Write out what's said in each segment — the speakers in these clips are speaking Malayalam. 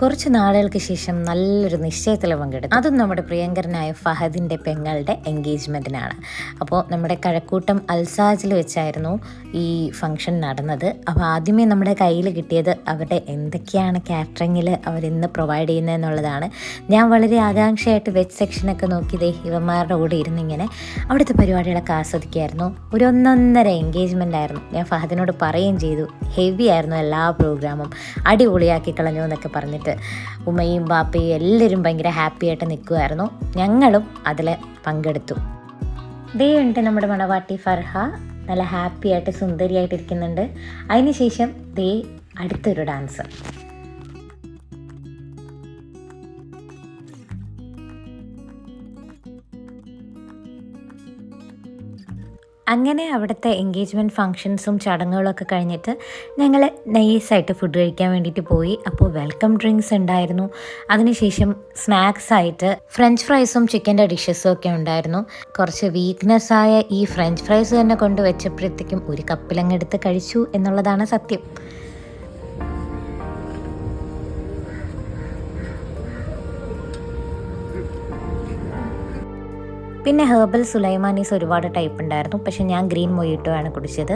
കുറച്ച് നാളുകൾക്ക് ശേഷം നല്ലൊരു നിശ്ചയത്തിൽ പങ്കെടുത്തു. അതും നമ്മുടെ പ്രിയങ്കരനായ ഫഹദിൻ്റെ പെങ്ങളുടെ എൻഗേജ്മെൻറ്റിനാണ്. അപ്പോൾ നമ്മുടെ കഴക്കൂട്ടം അൽസാജിൽ വെച്ചായിരുന്നു ഈ ഫംഗ്ഷൻ നടന്നത്. അപ്പോൾ ആദ്യമേ നമ്മുടെ കയ്യിൽ കിട്ടിയത് അവരുടെ എന്തൊക്കെയാണ് കാറ്ററിങ്ങിൽ അവരിന്ന് പ്രൊവൈഡ് ചെയ്യുന്നതെന്നുള്ളതാണ്. ഞാൻ വളരെ ആകാംക്ഷയായിട്ട് വെജ് സെക്ഷനൊക്കെ നോക്കിയതേ ഇവന്മാരുടെ കൂടെ ഇരുന്നിങ്ങനെ അവിടുത്തെ പരിപാടികളൊക്കെ ആസ്വദിക്കുമായിരുന്നു. ഒരു ഒന്നൊന്നര എൻഗേജ്മെൻ്റ് ആയിരുന്നു. ഞാൻ ഫഹദിനോട് പറയുകയും ചെയ്തു, ഹെവി ആയിരുന്നു എല്ലാ പ്രോഗ്രാമും, അടിപൊളിയാക്കി കളഞ്ഞു എന്നൊക്കെ പറഞ്ഞിട്ട്. ഉമ്മയും ബാപ്പയും എല്ലാവരും ഭയങ്കര ഹാപ്പി ആയിട്ട് നിൽക്കുമായിരുന്നു. ഞങ്ങളും അതിൽ പങ്കെടുത്ു. ദേ ഉണ്ട് നമ്മുടെ മണവാട്ടി ഫർഹ, നല്ല ഹാപ്പി ആയിട്ട് സുന്ദരിയായിട്ടിരിക്കുന്നുണ്ട്. അതിനുശേഷം ദേ അടുത്തൊരു ഡാൻസ്. അങ്ങനെ അവിടുത്തെ എൻഗേജ്മെൻറ്റ് ഫങ്ഷൻസും ചടങ്ങുകളൊക്കെ കഴിഞ്ഞിട്ട് ഞങ്ങൾ നൈസായിട്ട് ഫുഡ് കഴിക്കാൻ വേണ്ടിയിട്ട് പോയി. അപ്പോൾ വെൽക്കം ഡ്രിങ്ക്സ് ഉണ്ടായിരുന്നു. അതിനുശേഷം സ്നാക്സായിട്ട് ഫ്രഞ്ച് ഫ്രൈസും ചിക്കൻ്റെ ഡിഷസും ഒക്കെ ഉണ്ടായിരുന്നു. കുറച്ച് വീക്ക്നെസ്സായ ഈ ഫ്രഞ്ച് ഫ്രൈസ് തന്നെ കൊണ്ട് വെച്ചപ്പോഴത്തേക്കും ഒരു കപ്പിലങ്ങെടുത്ത് കഴിച്ചു എന്നുള്ളതാണ് സത്യം. പിന്നെ ഹെർബൽ സുലൈമാനീസ് ഒരുപാട് ടൈപ്പ് ഉണ്ടായിരുന്നു. പക്ഷെ ഞാൻ ഗ്രീൻ മൊയ്റ്റോ ആണ് കുടിച്ചത്.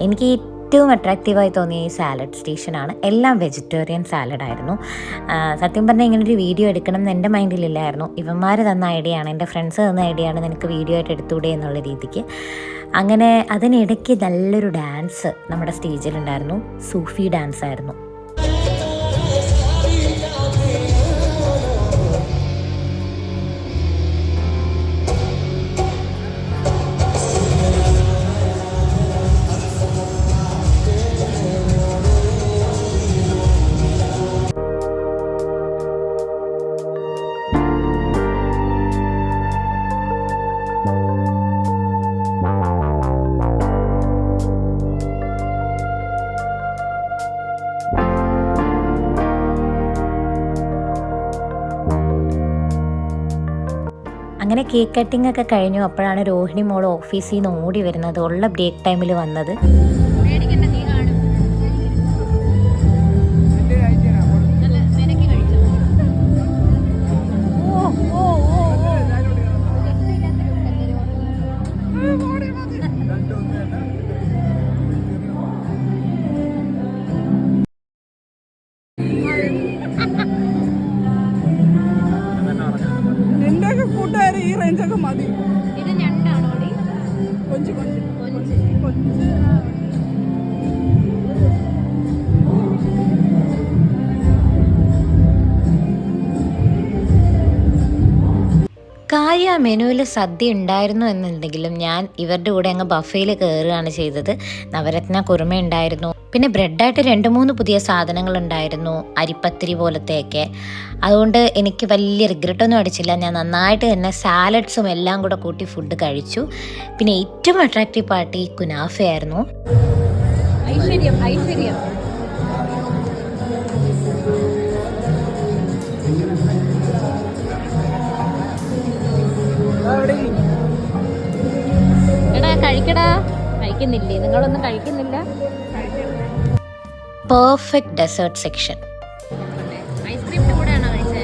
എനിക്ക് ഏറ്റവും അട്രാക്റ്റീവായി തോന്നിയ ഈ സാലഡ് സ്റ്റേഷനാണ്. എല്ലാം വെജിറ്റേറിയൻ സാലഡായിരുന്നു. സത്യം പറഞ്ഞാൽ ഇങ്ങനൊരു വീഡിയോ എടുക്കണം എന്ന് എൻ്റെ മൈൻഡിലില്ലായിരുന്നു. ഇവന്മാർ തന്ന ഐഡിയ ആണ്, എൻ്റെ ഫ്രണ്ട്സ് തന്ന ഐഡിയ ആണ്, നിനക്ക് വീഡിയോ ആയിട്ട് എടുത്തുകൂടെ എന്നുള്ള രീതിക്ക്. അങ്ങനെ അതിനിടയ്ക്ക് നല്ലൊരു ഡാൻസ് നമ്മുടെ സ്റ്റേജിലുണ്ടായിരുന്നു. സൂഫി ഡാൻസ് ആയിരുന്നു. അങ്ങനെ കേക്ക് കട്ടിംഗ് ഒക്കെ കഴിഞ്ഞു. അപ്പോഴാണ് രോഹിണി മോൾ ഓഫീസിൽ നിന്ന് ഓടി വരുന്നത്, ഉള്ള ബ്രേക്ക് ടൈമിൽ വന്നത്. ഈ റേഞ്ചൊക്കെ മതി. ഇത് ഞണ്ടാണോ? കൊഞ്ച് കൊഞ്ച് കൊഞ്ച് കൊഞ്ച്. കാര്യം ആ മെനുവിൽ സദ്യ ഉണ്ടായിരുന്നു എന്നുണ്ടെങ്കിലും ഞാൻ ഇവരുടെ കൂടെ അങ്ങ് ബഫയിൽ കയറുകയാണ് ചെയ്തത്. നവരത്ന കുറുമ ഉണ്ടായിരുന്നു, പിന്നെ ബ്രെഡായിട്ട് 2-3 പുതിയ സാധനങ്ങൾ ഉണ്ടായിരുന്നു, അരിപ്പത്തിരി പോലത്തെയൊക്കെ. അതുകൊണ്ട് എനിക്ക് വലിയ റിഗ്രറ്റൊന്നും അടിച്ചില്ല. ഞാൻ നന്നായിട്ട് തന്നെ സാലഡ്സും എല്ലാം കൂടെ കൂട്ടി ഫുഡ് കഴിച്ചു. പിന്നെ ഏറ്റവും അട്രാക്റ്റീവ് പാർട്ടി കുനാഫയായിരുന്നു. ഐശ്വര്യം ഐശ്വര്യം. എടാ കഴിക്കടാ. കഴിക്കുന്നില്ലേ? നിങ്ങളൊന്നും കഴിക്കുന്നില്ല. Perfect dessert section. ഐസ്ക്രീമിന്റെ കൂടെയാണോ കഴിച്ചത്?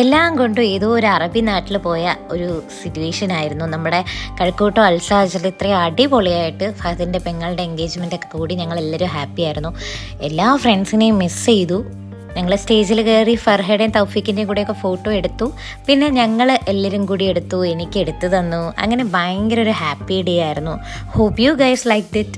എല്ലാം കൊണ്ടും ഏതോ ഒരു അറബി നാട്ടിൽ പോയ ഒരു സിറ്റുവേഷൻ ആയിരുന്നു. നമ്മുടെ കഴക്കൂട്ടം അൽസാജിൽ ഇത്രയും അടിപൊളിയായിട്ട് ഫഹദിൻ്റെ പെങ്ങളുടെ എൻഗേജ്മെൻ്റ് ഒക്കെ കൂടി ഞങ്ങളെല്ലാവരും ഹാപ്പി ആയിരുന്നു. എല്ലാ ഫ്രണ്ട്സിനെയും മിസ് ചെയ്തു. ഞങ്ങൾ സ്റ്റേജിൽ കയറി ഫർഹയുടെയും തൗഫീഖിൻ്റെയും കൂടെയൊക്കെ ഫോട്ടോ എടുത്തു. പിന്നെ ഞങ്ങൾ എല്ലാവരും കൂടി എടുത്തു, എനിക്ക് എടുത്തു തന്നു. അങ്ങനെ ഭയങ്കര ഒരു ഹാപ്പി ഡേ ആയിരുന്നു. Hope you guys like it.